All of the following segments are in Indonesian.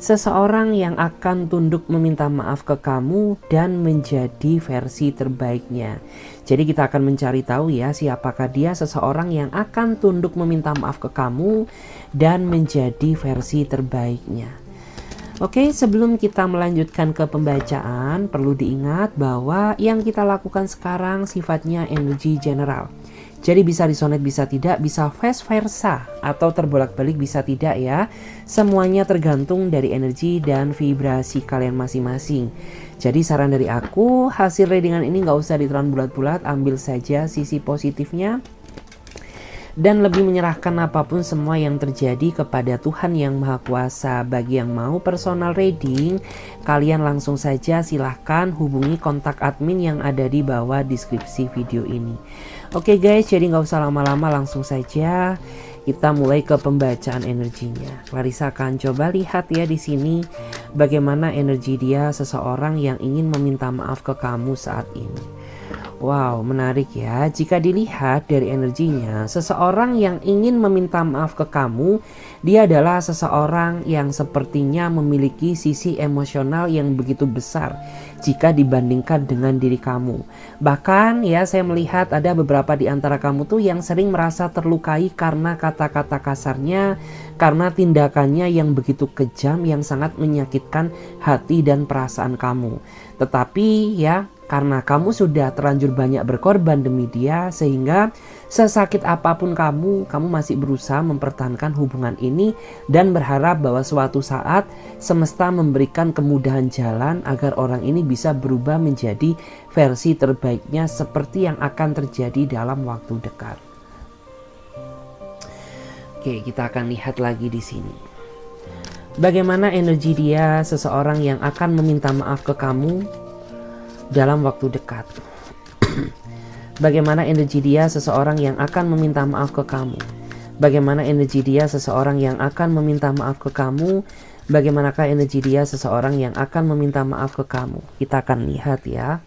seseorang yang akan tunduk meminta maaf ke kamu dan menjadi versi terbaiknya. Jadi kita akan mencari tahu ya, siapakah dia, seseorang yang akan tunduk meminta maaf ke kamu dan menjadi versi terbaiknya. Oke, sebelum kita melanjutkan ke pembacaan, perlu diingat bahwa yang kita lakukan sekarang sifatnya energi general. Jadi bisa resonate, bisa tidak, bisa vice versa, atau terbolak-balik bisa tidak ya. Semuanya tergantung dari energi dan vibrasi kalian masing-masing. Jadi saran dari aku, hasil readingan ini nggak usah ditelan bulat-bulat, ambil saja sisi positifnya. Dan lebih menyerahkan apapun semua yang terjadi kepada Tuhan yang Maha Kuasa. Bagi yang mau personal reading, kalian langsung saja silahkan hubungi kontak admin yang ada di bawah deskripsi video ini. Oke guys, jadi nggak usah lama-lama, langsung saja kita mulai ke pembacaan energinya. Clarissa akan coba lihat ya di sini bagaimana energi dia, seseorang yang ingin meminta maaf ke kamu saat ini. Wow, menarik ya. Jika dilihat dari energinya, seseorang yang ingin meminta maaf ke kamu, dia adalah seseorang yang sepertinya memiliki sisi emosional yang begitu besar jika dibandingkan dengan diri kamu. Bahkan ya, saya melihat ada beberapa di antara kamu tuh yang sering merasa terlukai karena kata-kata kasarnya, karena tindakannya yang begitu kejam, yang sangat menyakitkan hati dan perasaan kamu. Tetapi ya, karena kamu sudah terlanjur banyak berkorban demi dia, sehingga sesakit apapun kamu masih berusaha mempertahankan hubungan ini dan berharap bahwa suatu saat semesta memberikan kemudahan jalan agar orang ini bisa berubah menjadi versi terbaiknya seperti yang akan terjadi dalam waktu dekat. Oke, kita akan lihat lagi di sini. Bagaimana energi dia, seseorang yang akan meminta maaf ke kamu dalam waktu dekat. Bagaimana energi dia, seseorang yang akan meminta maaf ke kamu. Bagaimana energi dia, seseorang yang akan meminta maaf ke kamu. Bagaimanakah energi dia, seseorang yang akan meminta maaf ke kamu. Kita akan lihat ya.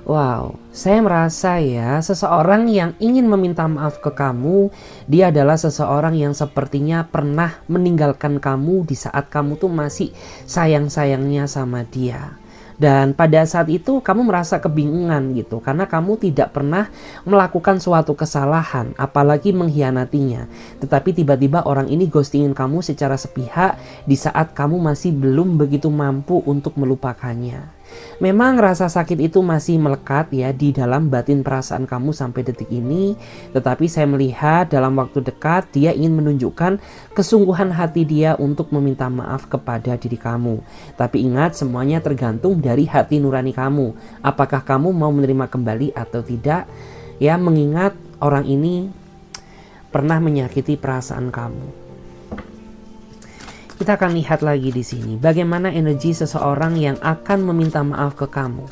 Wow, saya merasa ya, seseorang yang ingin meminta maaf ke kamu, dia adalah seseorang yang sepertinya pernah meninggalkan kamu di saat kamu tuh masih sayang-sayangnya sama dia. Dan pada saat itu kamu merasa kebingungan gitu, karena kamu tidak pernah melakukan suatu kesalahan, apalagi mengkhianatinya. Tetapi tiba-tiba orang ini ghostingin kamu secara sepihak di saat kamu masih belum begitu mampu untuk melupakannya. Memang rasa sakit itu masih melekat ya di dalam batin perasaan kamu sampai detik ini. Tetapi saya melihat dalam waktu dekat dia ingin menunjukkan kesungguhan hati dia untuk meminta maaf kepada diri kamu. Tapi ingat, semuanya tergantung dari hati nurani kamu. Apakah kamu mau menerima kembali atau tidak? Ya, mengingat orang ini pernah menyakiti perasaan kamu. Kita akan lihat lagi di sini bagaimana energi seseorang yang akan meminta maaf ke kamu.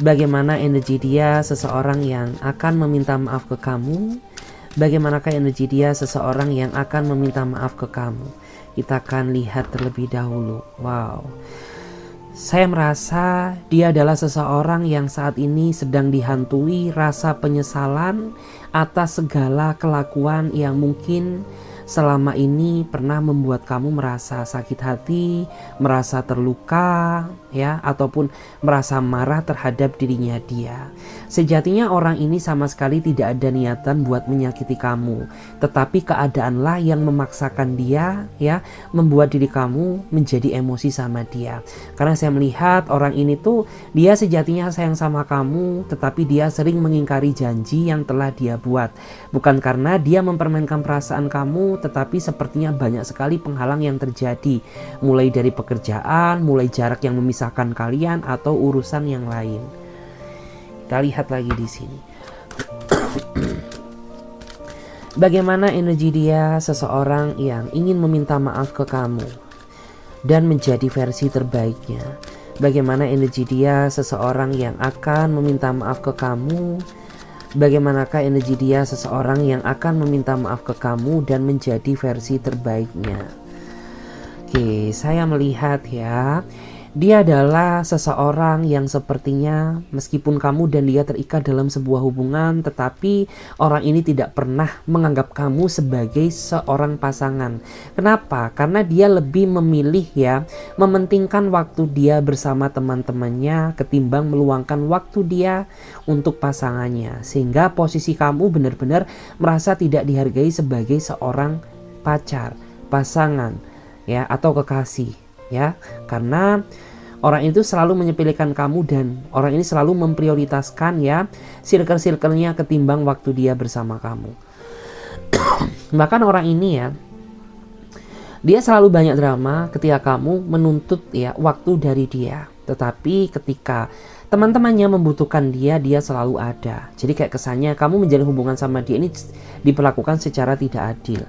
Bagaimana energi dia, seseorang yang akan meminta maaf ke kamu. Bagaimanakah energi dia, seseorang yang akan meminta maaf ke kamu. Kita akan lihat terlebih dahulu. Wow, saya merasa dia adalah seseorang yang saat ini sedang dihantui rasa penyesalan atas segala kelakuan yang mungkin selama ini pernah membuat kamu merasa sakit hati, merasa terluka, ya, ataupun merasa marah terhadap dirinya dia. Sejatinya orang ini sama sekali tidak ada niatan buat menyakiti kamu, tetapi keadaanlah yang memaksakan dia, ya, membuat diri kamu menjadi emosi sama dia. Karena saya melihat orang ini tuh dia sejatinya sayang sama kamu, tetapi dia sering mengingkari janji yang telah dia buat. Bukan karena dia mempermainkan perasaan kamu, tetapi sepertinya banyak sekali penghalang yang terjadi, mulai dari pekerjaan, mulai jarak yang memisahkan kalian, atau urusan yang lain. Kita lihat lagi di sini. Bagaimana energi dia, seseorang yang ingin meminta maaf ke kamu dan menjadi versi terbaiknya. Bagaimana energi dia, seseorang yang akan meminta maaf ke kamu. Bagaimanakah energi dia, seseorang yang akan meminta maaf ke kamu dan menjadi versi terbaiknya. Oke, saya melihat ya, Dia adalah seseorang yang sepertinya meskipun kamu dan dia terikat dalam sebuah hubungan, tetapi orang ini tidak pernah menganggap kamu sebagai seorang pasangan. Kenapa? Karena dia lebih memilih ya, mementingkan waktu dia bersama teman-temannya ketimbang meluangkan waktu dia untuk pasangannya. Sehingga posisi kamu benar-benar merasa tidak dihargai sebagai seorang pacar, pasangan, ya, atau kekasih. Ya, karena orang itu selalu menyepelekan kamu dan orang ini selalu memprioritaskan ya circle-circle-nya ketimbang waktu dia bersama kamu. Bahkan orang ini ya, dia selalu banyak drama ketika kamu menuntut ya waktu dari dia. Tetapi ketika teman-temannya membutuhkan dia, dia selalu ada. Jadi kayak kesannya kamu menjalin hubungan sama dia ini diperlakukan secara tidak adil.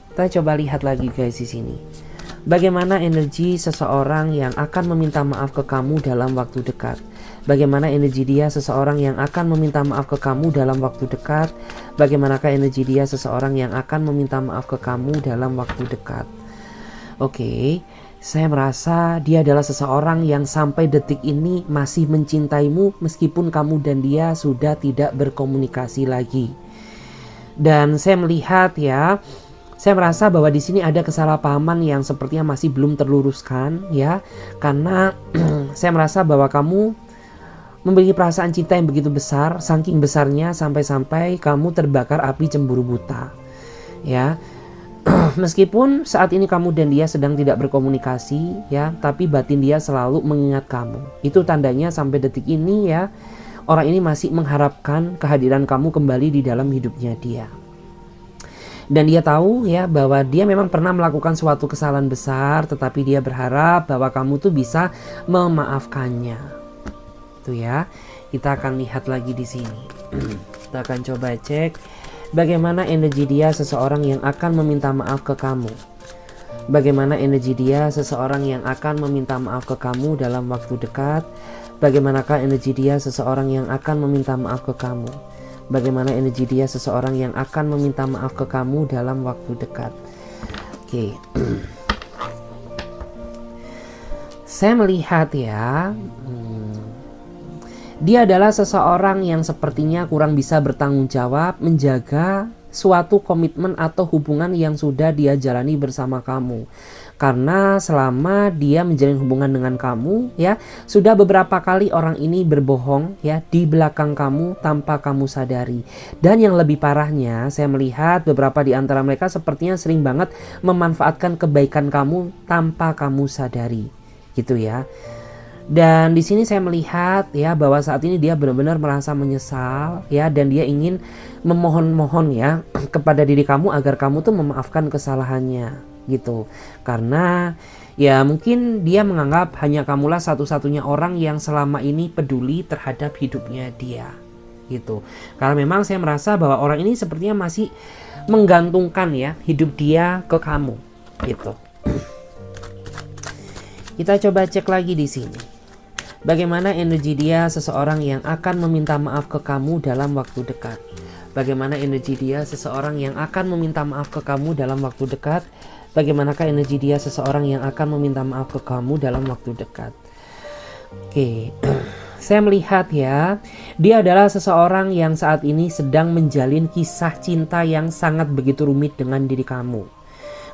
Kita coba lihat lagi guys di sini. Bagaimana energi seseorang yang akan meminta maaf ke kamu dalam waktu dekat? Bagaimana energi dia seseorang yang akan meminta maaf ke kamu dalam waktu dekat? Bagaimanakah energi dia seseorang yang akan meminta maaf ke kamu dalam waktu dekat? Oke, saya merasa dia adalah seseorang yang sampai detik ini masih mencintaimu meskipun kamu dan dia sudah tidak berkomunikasi lagi. Dan saya melihat ya, saya merasa bahwa di sini ada kesalahpahaman yang sepertinya masih belum terluruskan ya, karena saya merasa bahwa kamu memiliki perasaan cinta yang begitu besar, saking besarnya sampai-sampai kamu terbakar api cemburu buta. Ya. Meskipun saat ini kamu dan dia sedang tidak berkomunikasi ya, tapi batin dia selalu mengingat kamu. Itu tandanya sampai detik ini ya, orang ini masih mengharapkan kehadiran kamu kembali di dalam hidupnya dia. Dan dia tahu ya bahwa dia memang pernah melakukan suatu kesalahan besar, tetapi dia berharap bahwa kamu tuh bisa memaafkannya. Itu ya. Kita akan lihat lagi di sini. Kita akan coba cek bagaimana energi dia seseorang yang akan meminta maaf ke kamu. Bagaimana energi dia seseorang yang akan meminta maaf ke kamu dalam waktu dekat. Bagaimanakah energi dia seseorang yang akan meminta maaf ke kamu. Bagaimana energi dia seseorang yang akan meminta maaf ke kamu dalam waktu dekat. Oke. Saya melihat ya, dia adalah seseorang yang sepertinya kurang bisa bertanggung jawab menjaga suatu komitmen atau hubungan yang sudah dia jalani bersama kamu. Karena selama dia menjalin hubungan dengan kamu ya, sudah beberapa kali orang ini berbohong ya di belakang kamu tanpa kamu sadari. Dan yang lebih parahnya, saya melihat beberapa di antara mereka sepertinya sering banget memanfaatkan kebaikan kamu tanpa kamu sadari. Gitu ya. Dan di sini saya melihat ya bahwa saat ini dia benar-benar merasa menyesal ya, dan dia ingin memohon-mohon ya kepada diri kamu agar kamu tuh memaafkan kesalahannya gitu. Karena ya mungkin dia menganggap hanya kamulah satu-satunya orang yang selama ini peduli terhadap hidupnya dia gitu. Karena memang saya merasa bahwa orang ini sepertinya masih menggantungkan ya hidup dia ke kamu gitu. Kita coba cek lagi di sini. Bagaimana energi dia seseorang yang akan meminta maaf ke kamu dalam waktu dekat. Bagaimana energi dia seseorang yang akan meminta maaf ke kamu dalam waktu dekat. Bagaimanakah energi dia seseorang yang akan meminta maaf ke kamu dalam waktu dekat. Oke. Saya melihat ya, dia adalah seseorang yang saat ini sedang menjalin kisah cinta yang sangat begitu rumit dengan diri kamu.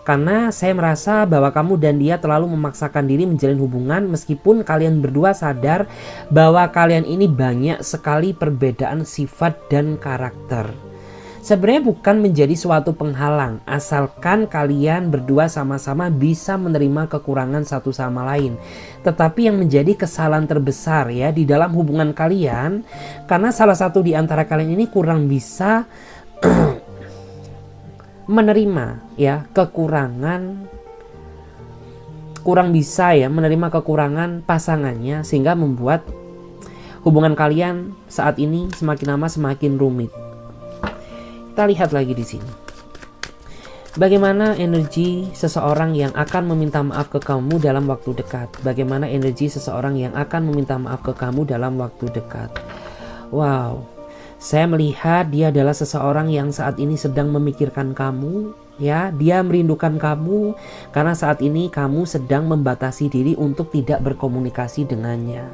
Karena saya merasa bahwa kamu dan dia terlalu memaksakan diri menjalin hubungan meskipun kalian berdua sadar bahwa kalian ini banyak sekali perbedaan sifat dan karakter. Sebenarnya bukan menjadi suatu penghalang, asalkan kalian berdua sama-sama bisa menerima kekurangan satu sama lain. Tetapi yang menjadi kesalahan terbesar ya di dalam hubungan kalian, karena salah satu di antara kalian ini kurang bisa menerima ya kekurangan, kurang bisa ya menerima kekurangan pasangannya, sehingga membuat hubungan kalian saat ini semakin lama semakin rumit. Kita lihat lagi di sini. Bagaimana energi seseorang yang akan meminta maaf ke kamu dalam waktu dekat? Bagaimana energi seseorang yang akan meminta maaf ke kamu dalam waktu dekat? Wow, saya melihat dia adalah seseorang yang saat ini sedang memikirkan kamu ya, dia merindukan kamu karena saat ini kamu sedang membatasi diri untuk tidak berkomunikasi dengannya.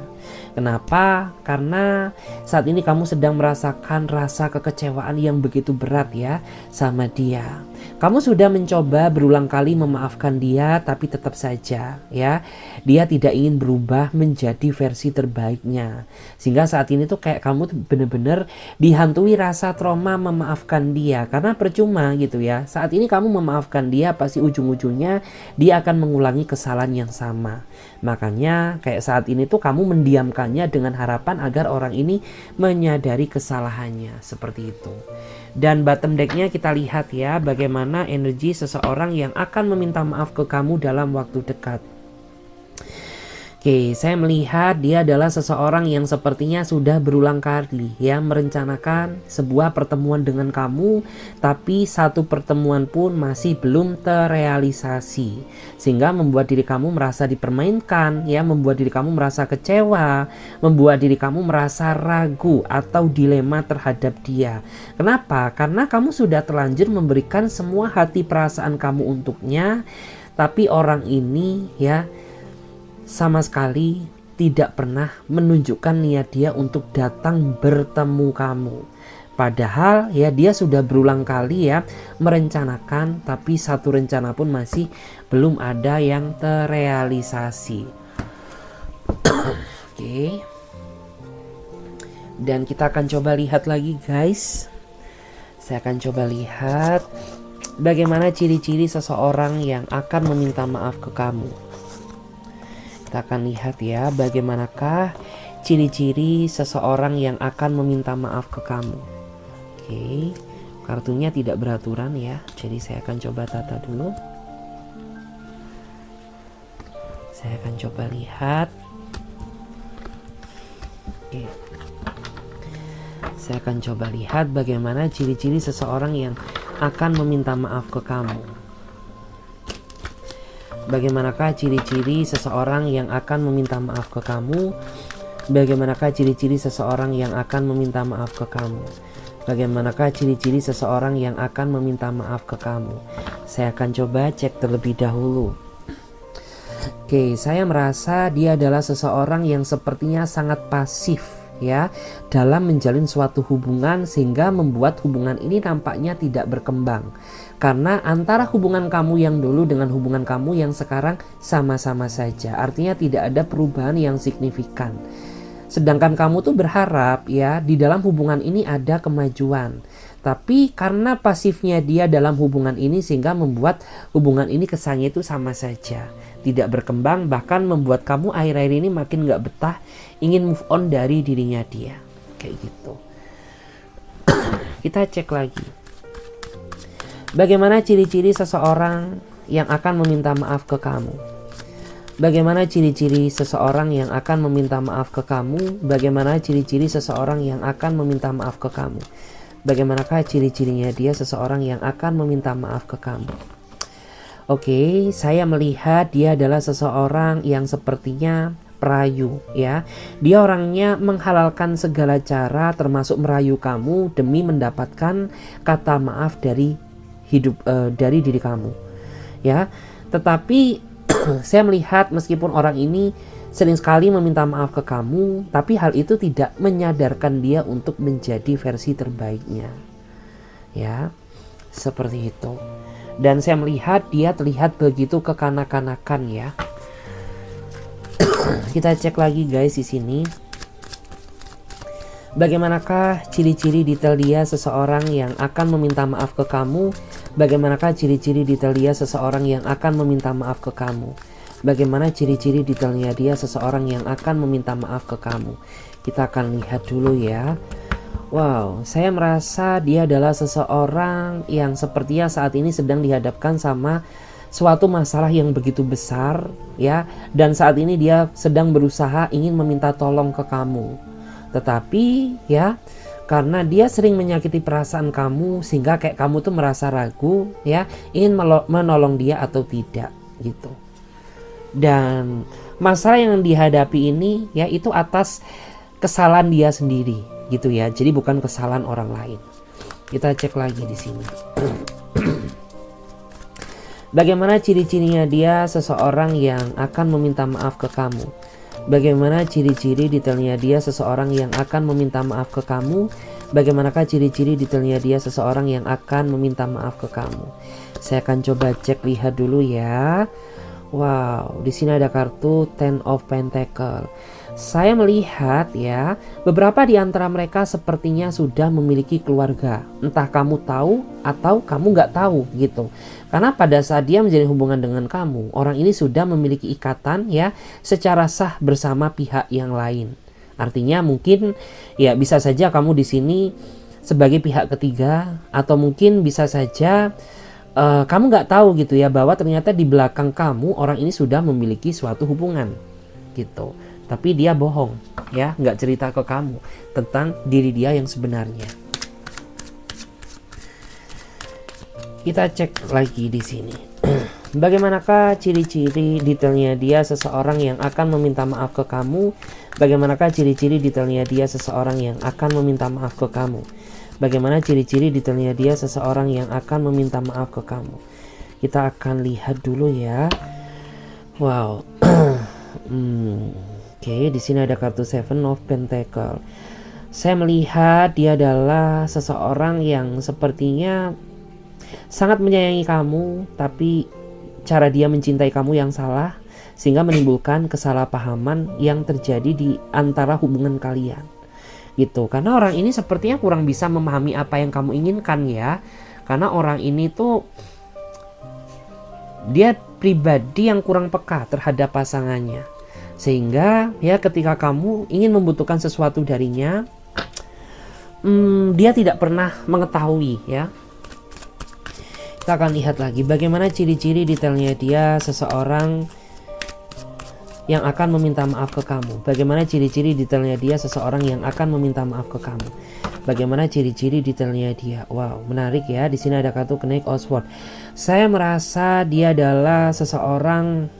Kenapa? Karena saat ini kamu sedang merasakan rasa kekecewaan yang begitu berat ya sama dia. Kamu sudah mencoba berulang kali memaafkan dia, tapi tetap saja ya dia tidak ingin berubah menjadi versi terbaiknya. Sehingga saat ini tuh kayak kamu tuh bener-bener dihantui rasa trauma memaafkan dia. Karena percuma gitu ya. Saat ini kamu memaafkan dia, pasti ujung-ujungnya dia akan mengulangi kesalahan yang sama. Makanya kayak saat ini tuh kamu mendiamkannya dengan harapan agar orang ini menyadari kesalahannya, seperti itu. Dan bottom decknya kita lihat ya bagaimana energi seseorang yang akan meminta maaf ke kamu dalam waktu dekat. Oke, saya melihat dia adalah seseorang yang sepertinya sudah berulang kali ya merencanakan sebuah pertemuan dengan kamu, tapi satu pertemuan pun masih belum terrealisasi, sehingga membuat diri kamu merasa dipermainkan ya, membuat diri kamu merasa kecewa, membuat diri kamu merasa ragu atau dilema terhadap dia. Kenapa? Karena kamu sudah terlanjur memberikan semua hati perasaan kamu untuknya, tapi orang ini ya sama sekali tidak pernah menunjukkan niat dia untuk datang bertemu kamu. Padahal ya dia sudah berulang kali ya merencanakan, tapi satu rencana pun masih belum ada yang terrealisasi. Oke. Dan kita akan coba lihat lagi guys. Saya akan coba lihat bagaimana ciri-ciri seseorang yang akan meminta maaf ke kamu. Kita akan lihat ya bagaimanakah ciri-ciri seseorang yang akan meminta maaf ke kamu. Oke, kartunya tidak beraturan ya, jadi saya akan coba tata dulu. Saya akan coba lihat. Oke, saya akan coba lihat bagaimana ciri-ciri seseorang yang akan meminta maaf ke kamu. Bagaimanakah ciri-ciri seseorang yang akan meminta maaf ke kamu? Bagaimanakah ciri-ciri seseorang yang akan meminta maaf ke kamu? Bagaimanakah ciri-ciri seseorang yang akan meminta maaf ke kamu? Saya akan coba cek terlebih dahulu. Oke, saya merasa dia adalah seseorang yang sepertinya sangat pasif ya dalam menjalin suatu hubungan, sehingga membuat hubungan ini nampaknya tidak berkembang. Karena antara hubungan kamu yang dulu dengan hubungan kamu yang sekarang sama-sama saja. Artinya tidak ada perubahan yang signifikan. Sedangkan kamu tuh berharap ya di dalam hubungan ini ada kemajuan. Tapi karena pasifnya dia dalam hubungan ini, sehingga membuat hubungan ini kesannya itu sama saja, tidak berkembang, bahkan membuat kamu akhir-akhir ini makin gak betah, ingin move on dari dirinya dia. Kayak gitu. Kita cek lagi. Bagaimana ciri-ciri seseorang yang akan meminta maaf ke kamu? Bagaimana ciri-ciri seseorang yang akan meminta maaf ke kamu? Bagaimana ciri-ciri seseorang yang akan meminta maaf ke kamu? Bagaimanakah ciri-cirinya dia seseorang yang akan meminta maaf ke kamu? Oke, saya melihat dia adalah seseorang yang sepertinya perayu ya. Dia orangnya menghalalkan segala cara termasuk merayu kamu demi mendapatkan kata maaf dari dari diri kamu ya. Tetapi saya melihat meskipun orang ini sering sekali meminta maaf ke kamu, tapi hal itu tidak menyadarkan dia untuk menjadi versi terbaiknya ya, seperti itu. Dan saya melihat dia terlihat begitu kekanak-kanakan ya. Kita cek lagi guys di sini. Bagaimanakah ciri-ciri detail dia seseorang yang akan meminta maaf ke kamu? Bagaimanakah ciri-ciri detail dia seseorang yang akan meminta maaf ke kamu? Bagaimana ciri-ciri detailnya dia seseorang yang akan meminta maaf ke kamu? Kita akan lihat dulu ya. Wow, saya merasa dia adalah seseorang yang sepertinya saat ini sedang dihadapkan sama suatu masalah yang begitu besar ya. Dan saat ini dia sedang berusaha ingin meminta tolong ke kamu. Tetapi ya, karena dia sering menyakiti perasaan kamu, sehingga kayak kamu tuh merasa ragu ya, ingin menolong dia atau tidak gitu. Dan masalah yang dihadapi ini ya itu atas kesalahan dia sendiri gitu ya. Jadi bukan kesalahan orang lain. Kita cek lagi di sini. Bagaimana ciri-cirinya dia seseorang yang akan meminta maaf ke kamu? Bagaimana ciri-ciri detailnya dia seseorang yang akan meminta maaf ke kamu? Bagaimanakah ciri-ciri detailnya dia seseorang yang akan meminta maaf ke kamu? Saya akan coba cek lihat dulu ya. Wow, di sini ada kartu Ten of Pentacle. Saya melihat ya, beberapa di antara mereka sepertinya sudah memiliki keluarga. Entah kamu tahu atau kamu nggak tahu gitu. Karena pada saat dia menjalin hubungan dengan kamu, orang ini sudah memiliki ikatan ya secara sah bersama pihak yang lain. Artinya mungkin ya bisa saja kamu di sini sebagai pihak ketiga, atau mungkin bisa saja kamu nggak tahu gitu ya bahwa ternyata di belakang kamu orang ini sudah memiliki suatu hubungan gitu. Tapi dia bohong ya, nggak cerita ke kamu tentang diri dia yang sebenarnya. Kita cek lagi di sini. Bagaimanakah ciri-ciri detailnya dia seseorang yang akan meminta maaf ke kamu? Bagaimanakah ciri-ciri detailnya dia seseorang yang akan meminta maaf ke kamu? Bagaimana ciri-ciri detailnya dia seseorang yang akan meminta maaf ke kamu? Kita akan lihat dulu ya. Wow. Oke, di sini ada kartu Seven of Pentacle. Saya melihat dia adalah seseorang yang sepertinya sangat menyayangi kamu, tapi cara dia mencintai kamu yang salah, sehingga menimbulkan kesalahpahaman yang terjadi di antara hubungan kalian. Gitu. Karena orang ini sepertinya kurang bisa memahami apa yang kamu inginkan ya. Karena orang ini tuh dia pribadi yang kurang peka terhadap pasangannya. Sehingga ya ketika kamu ingin membutuhkan sesuatu darinya, dia tidak pernah mengetahui ya. Kita akan lihat lagi bagaimana ciri-ciri detailnya dia seseorang yang akan meminta maaf ke kamu. Bagaimana ciri-ciri detailnya dia seseorang yang akan meminta maaf ke kamu. Bagaimana ciri-ciri detailnya dia. Wow, menarik ya. Di sini ada kartu Knight of Swords. Saya merasa dia adalah seseorang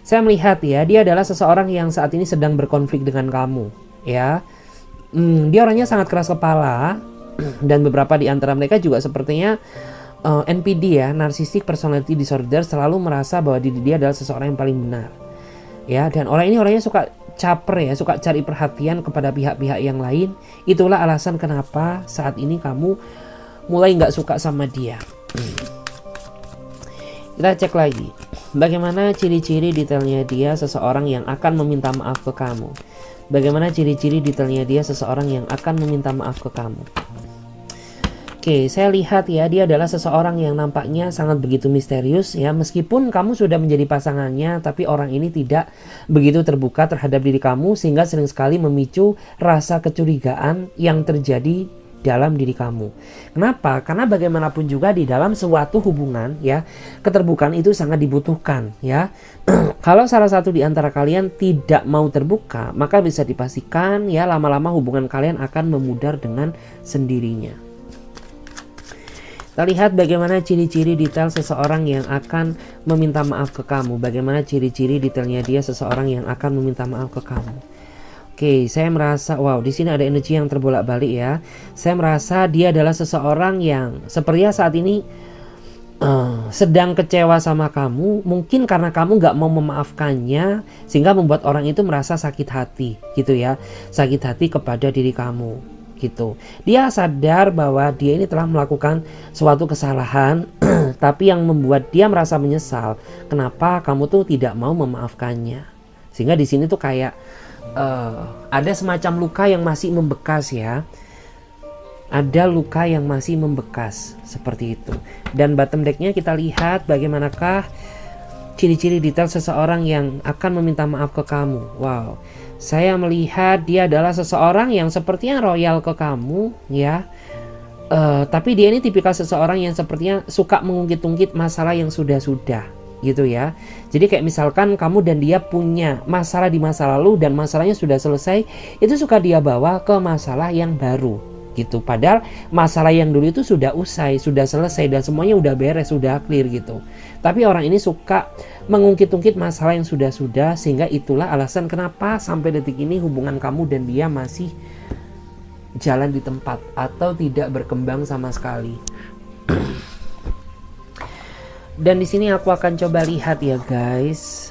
saya melihat ya, dia adalah seseorang yang saat ini sedang berkonflik dengan kamu ya. Dia orangnya sangat keras kepala dan beberapa di antara mereka juga sepertinya NPD ya, Narcissistic Personality Disorder, selalu merasa bahwa diri dia adalah seseorang yang paling benar ya. Dan orang ini orangnya suka caper ya, suka cari perhatian kepada pihak-pihak yang lain. Itulah alasan kenapa saat ini kamu mulai nggak suka sama dia. Kita cek lagi bagaimana ciri-ciri detailnya dia seseorang yang akan meminta maaf ke kamu. Bagaimana ciri-ciri detailnya dia seseorang yang akan meminta maaf ke kamu. Oke, saya lihat ya, dia adalah seseorang yang nampaknya sangat begitu misterius ya. Meskipun kamu sudah menjadi pasangannya, tapi orang ini tidak begitu terbuka terhadap diri kamu, sehingga sering sekali memicu rasa kecurigaan yang terjadi dalam diri kamu. Kenapa? Karena bagaimanapun juga di dalam suatu hubungan ya, keterbukaan itu sangat dibutuhkan ya. Kalau salah satu di antara kalian tidak mau terbuka, maka bisa dipastikan ya lama-lama hubungan kalian akan memudar dengan sendirinya. Kita lihat bagaimana ciri-ciri detail seseorang yang akan meminta maaf ke kamu. Bagaimana ciri-ciri detailnya dia seseorang yang akan meminta maaf ke kamu. Oke, saya merasa, wow, di sini ada energi yang terbolak-balik ya. Saya merasa dia adalah seseorang yang sepertinya saat ini sedang kecewa sama kamu. Mungkin karena kamu nggak mau memaafkannya, sehingga membuat orang itu merasa sakit hati, gitu ya. Sakit hati kepada diri kamu, gitu. Dia sadar bahwa dia ini telah melakukan suatu kesalahan, tapi yang membuat dia merasa menyesal. Kenapa kamu tuh tidak mau memaafkannya? Sehingga di sini tuh kayak ada semacam luka yang masih membekas ya. Ada luka yang masih membekas seperti itu. Dan bottom decknya kita lihat bagaimanakah ciri-ciri detail seseorang yang akan meminta maaf ke kamu. Wow, saya melihat dia adalah seseorang yang sepertinya royal ke kamu ya. Tapi dia ini tipikal seseorang yang sepertinya suka mengungkit-ungkit masalah yang sudah-sudah gitu ya. Jadi kayak misalkan kamu dan dia punya masalah di masa lalu dan masalahnya sudah selesai, itu suka dia bawa ke masalah yang baru gitu. Padahal masalah yang dulu itu sudah usai, sudah selesai dan semuanya udah beres, sudah clear gitu. Tapi orang ini suka mengungkit-ungkit masalah yang sudah-sudah, sehingga itulah alasan kenapa sampai detik ini hubungan kamu dan dia masih jalan di tempat atau tidak berkembang sama sekali. Dan di sini aku akan coba lihat ya guys.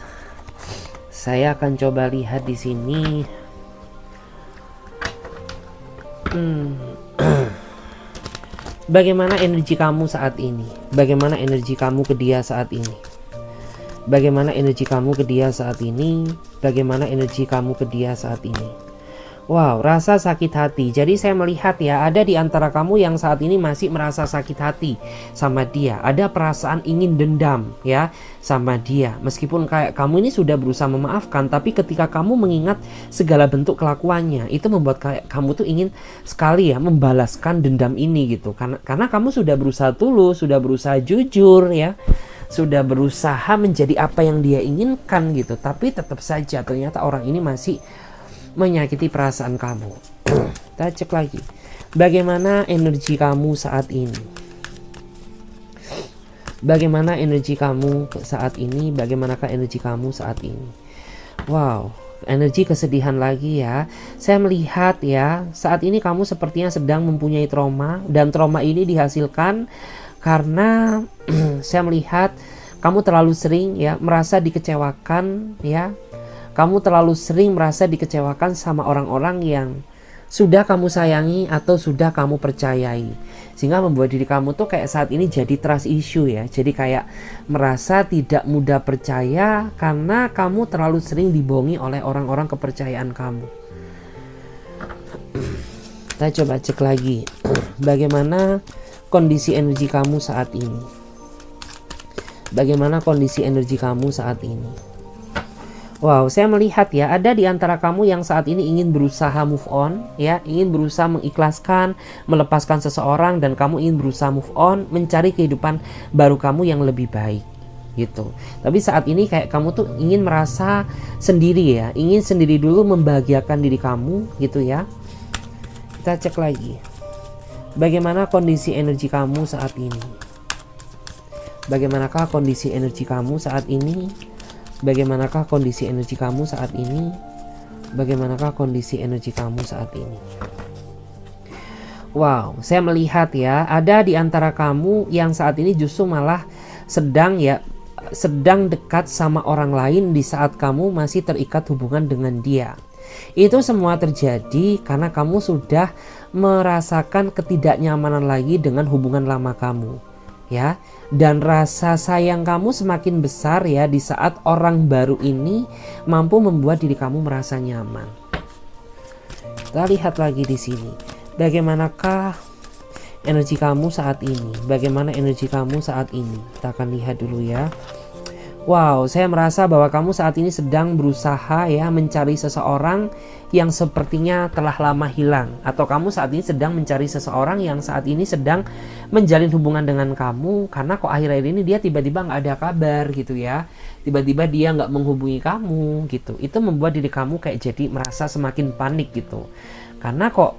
Saya akan coba lihat di sini. Bagaimana energi kamu saat ini? Bagaimana energi kamu ke dia saat ini? Bagaimana energi kamu ke dia saat ini? Bagaimana energi kamu ke dia saat ini? Wow, rasa sakit hati. Jadi saya melihat ya, ada di antara kamu yang saat ini masih merasa sakit hati sama dia. Ada perasaan ingin dendam ya sama dia. Meskipun kayak kamu ini sudah berusaha memaafkan, tapi ketika kamu mengingat segala bentuk kelakuannya, itu membuat kayak kamu tuh ingin sekali ya membalaskan dendam ini gitu. Karena kamu sudah berusaha tulus, sudah berusaha jujur ya. Sudah berusaha menjadi apa yang dia inginkan gitu. Tapi tetap saja ternyata orang ini masih menyakiti perasaan kamu. Kita cek lagi. Bagaimana energi kamu saat ini? Bagaimana energi kamu saat ini? Bagaimanakah energi kamu saat ini? Wow, energi kesedihan lagi ya. Saya melihat ya, saat ini kamu sepertinya sedang mempunyai trauma. Dan trauma ini dihasilkan karena saya melihat kamu terlalu sering ya merasa dikecewakan ya. Kamu terlalu sering merasa dikecewakan sama orang-orang yang sudah kamu sayangi atau sudah kamu percayai. Sehingga membuat diri kamu tuh kayak saat ini jadi trust issue ya. Jadi kayak merasa tidak mudah percaya karena kamu terlalu sering dibohongi oleh orang-orang kepercayaan kamu. Kita coba cek lagi. Bagaimana kondisi energi kamu saat ini? Bagaimana kondisi energi kamu saat ini? Wow, saya melihat ya, ada di antara kamu yang saat ini ingin berusaha move on, ya, ingin berusaha mengikhlaskan, melepaskan seseorang, dan kamu ingin berusaha move on, mencari kehidupan baru kamu yang lebih baik, gitu. Tapi saat ini kayak kamu tuh ingin merasa sendiri ya, ingin sendiri dulu membahagiakan diri kamu, gitu ya. Kita cek lagi. Bagaimana kondisi energi kamu saat ini? Bagaimanakah kondisi energi kamu saat ini? Bagaimanakah kondisi energi kamu saat ini? Bagaimanakah kondisi energi kamu saat ini? Wow, saya melihat ya, ada di antara kamu yang saat ini justru malah sedang dekat sama orang lain di saat kamu masih terikat hubungan dengan dia. Itu semua terjadi karena kamu sudah merasakan ketidaknyamanan lagi dengan hubungan lama kamu. Ya, dan rasa sayang kamu semakin besar ya di saat orang baru ini mampu membuat diri kamu merasa nyaman. Kita lihat lagi di sini. Bagaimanakah energi kamu saat ini? Bagaimana energi kamu saat ini? Kita akan lihat dulu ya. Wow, saya merasa bahwa kamu saat ini sedang berusaha ya mencari seseorang yang sepertinya telah lama hilang. Atau kamu saat ini sedang mencari seseorang yang saat ini sedang menjalin hubungan dengan kamu. Karena kok akhir-akhir ini dia tiba-tiba nggak ada kabar gitu ya. Tiba-tiba dia nggak menghubungi kamu gitu. Itu membuat diri kamu kayak jadi merasa semakin panik gitu. Karena kok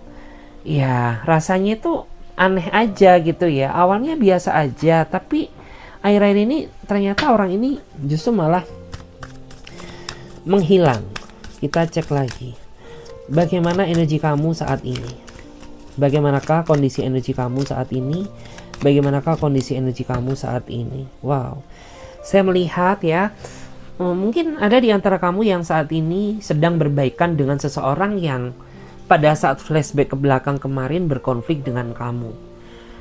ya rasanya itu aneh aja gitu ya. Awalnya biasa aja tapi akhir-akhir ini ternyata orang ini justru malah menghilang. Kita cek lagi. Bagaimana energi kamu saat ini? Bagaimanakah kondisi energi kamu saat ini? Bagaimanakah kondisi energi kamu saat ini? Wow. Saya melihat ya, mungkin ada di antara kamu yang saat ini sedang berbaikan dengan seseorang yang pada saat flashback ke belakang kemarin berkonflik dengan kamu.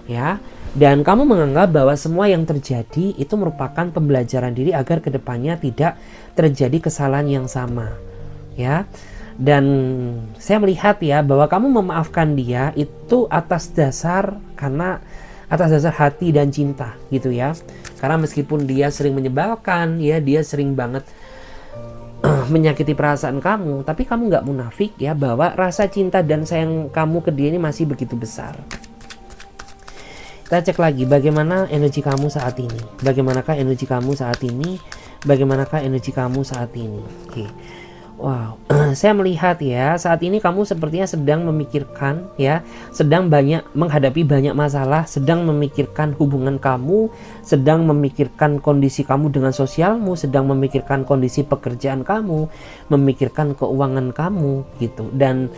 Ya, dan kamu menganggap bahwa semua yang terjadi itu merupakan pembelajaran diri agar kedepannya tidak terjadi kesalahan yang sama. Ya, dan saya melihat ya bahwa kamu memaafkan dia itu atas dasar hati dan cinta gitu ya. Karena meskipun dia sering menyebalkan ya, dia sering banget menyakiti perasaan kamu, tapi kamu nggak munafik ya bahwa rasa cinta dan sayang kamu ke dia ini masih begitu besar. Kita cek lagi bagaimana energi kamu saat ini. Bagaimanakah energi kamu saat ini? Bagaimanakah energi kamu saat ini? Oke. Wow, saya melihat ya saat ini kamu sepertinya sedang memikirkan ya, sedang menghadapi banyak masalah, sedang memikirkan hubungan kamu, sedang memikirkan kondisi kamu dengan sosialmu, sedang memikirkan kondisi pekerjaan kamu, memikirkan keuangan kamu gitu. Dan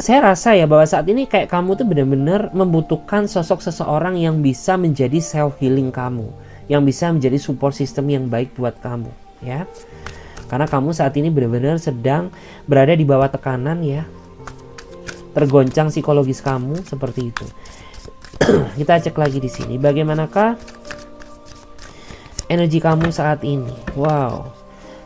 saya rasa ya bahwa saat ini kayak kamu tuh benar-benar membutuhkan sosok seseorang yang bisa menjadi self healing kamu, yang bisa menjadi support system yang baik buat kamu ya. Karena kamu saat ini benar-benar sedang berada di bawah tekanan ya, tergoncang psikologis kamu seperti itu. Kita cek lagi di sini bagaimanakah energi kamu saat ini. Wow,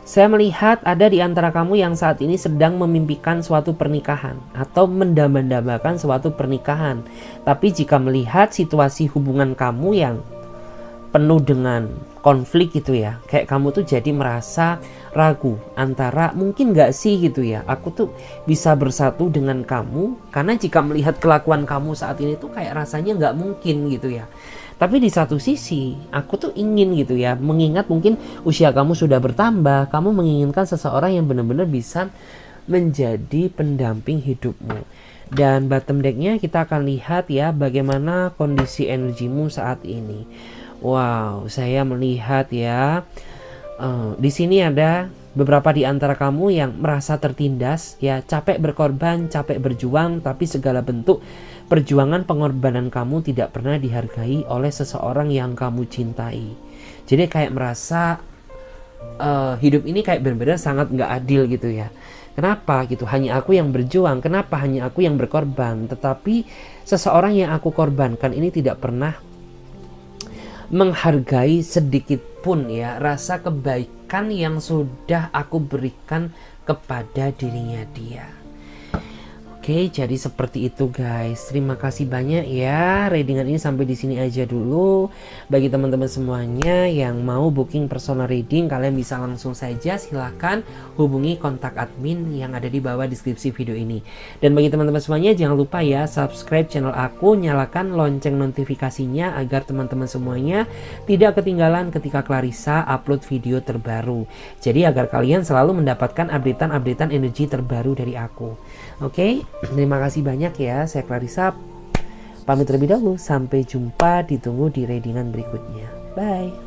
saya melihat ada di antara kamu yang saat ini sedang memimpikan suatu pernikahan atau mendambakan suatu pernikahan. Tapi jika melihat situasi hubungan kamu yang penuh dengan konflik gitu ya, kayak kamu tuh jadi merasa ragu antara mungkin gak sih gitu ya, aku tuh bisa bersatu dengan kamu. Karena jika melihat kelakuan kamu saat ini tuh kayak rasanya gak mungkin gitu ya. Tapi di satu sisi aku tuh ingin gitu ya, mengingat mungkin usia kamu sudah bertambah, kamu menginginkan seseorang yang benar-benar bisa menjadi pendamping hidupmu. Dan bottom decknya kita akan lihat ya bagaimana kondisi energimu saat ini. Wow, saya melihat ya di sini ada beberapa di antara kamu yang merasa tertindas ya, capek berkorban, capek berjuang, tapi segala bentuk perjuangan pengorbanan kamu tidak pernah dihargai oleh seseorang yang kamu cintai. Jadi kayak merasa hidup ini kayak benar-benar sangat nggak adil gitu ya. Kenapa gitu? Hanya aku yang berjuang, kenapa hanya aku yang berkorban? Tetapi seseorang yang aku korbankan ini tidak pernah menghargai sedikit pun ya rasa kebaikan yang sudah aku berikan kepada dirinya dia. Oke, jadi seperti itu guys. Terima kasih banyak ya. Readingan ini sampai di sini aja dulu. Bagi teman-teman semuanya yang mau booking personal reading, kalian bisa langsung saja silahkan hubungi kontak admin yang ada di bawah deskripsi video ini. Dan bagi teman-teman semuanya jangan lupa ya subscribe channel aku, nyalakan lonceng notifikasinya agar teman-teman semuanya tidak ketinggalan ketika Clarissa upload video terbaru. Jadi agar kalian selalu mendapatkan updatean energi terbaru dari aku. Oke, terima kasih banyak ya. Saya Clarissa pamit terlebih dahulu. Sampai jumpa, ditunggu di readingan berikutnya. Bye.